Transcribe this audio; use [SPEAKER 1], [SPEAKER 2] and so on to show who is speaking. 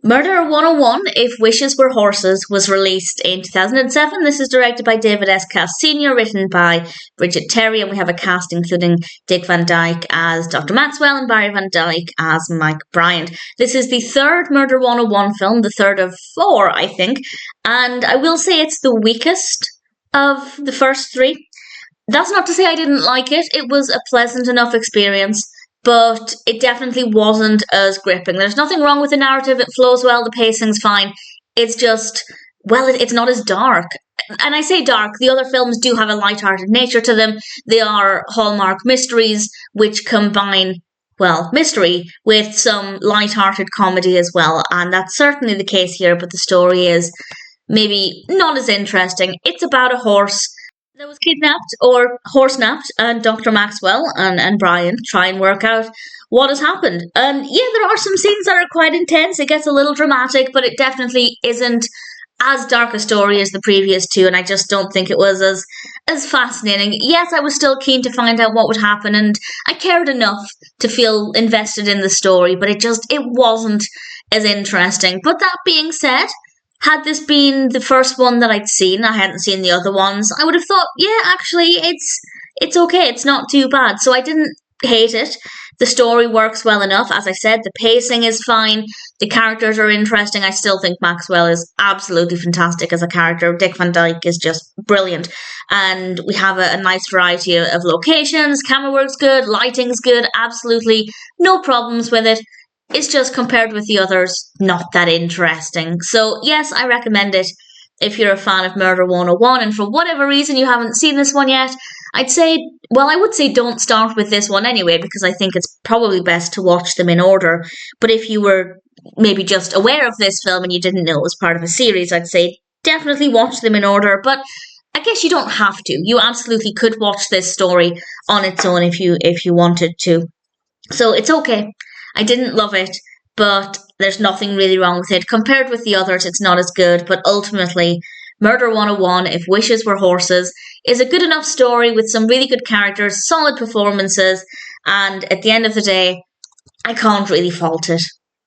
[SPEAKER 1] Murder 101, If Wishes Were Horses, was released in 2007. This is directed by David S. Cass Sr., written by Bridget Terry, and we have a cast including Dick Van Dyke as Dr. Maxwell and Barry Van Dyke as Mike Bryant. This is the third Murder 101 film, the third of 4, I think, and I will say it's the weakest of the first 3. That's not to say I didn't like it. It was a pleasant enough experience, but it definitely wasn't as gripping. There's nothing wrong with the narrative. It flows well. The pacing's fine. It's just, well, it's not as dark. And I say dark. The other films do have a light-hearted nature to them. They are Hallmark mysteries, which combine, well, mystery with some light-hearted comedy as well. And that's certainly the case here, but the story is maybe not as interesting. It's about a horse that was kidnapped or horse-napped, and Dr. Maxwell and Bryant try and work out what has happened. And yeah, there are some scenes that are quite intense. It gets a little dramatic, but it definitely isn't as dark a story as the previous 2, and I just don't think it was as fascinating. Yes, I was still keen to find out what would happen, and I cared enough to feel invested in the story, but it wasn't as interesting. But that being said, had this been the first one that I'd seen, I hadn't seen the other ones, I would have thought, yeah, actually, it's okay, it's not too bad. So I didn't hate it. The story works well enough. As I said, the pacing is fine. The characters are interesting. I still think Maxwell is absolutely fantastic as a character. Dick Van Dyke is just brilliant. And we have a nice variety of locations. Camera work's good. Lighting's good. Absolutely no problems with it. It's just, compared with the others, not that interesting. So yes, I recommend it if you're a fan of Murder 101, and for whatever reason you haven't seen this one yet, I would say don't start with this one anyway, because I think it's probably best to watch them in order. But if you were maybe just aware of this film and you didn't know it was part of a series, I'd say definitely watch them in order. But I guess you don't have to. You absolutely could watch this story on its own if you wanted to. So it's okay. I didn't love it, but there's nothing really wrong with it. Compared with the others, it's not as good, but ultimately, Murder 101, If Wishes Were Horses, is a good enough story with some really good characters, solid performances, and at the end of the day, I can't really fault it.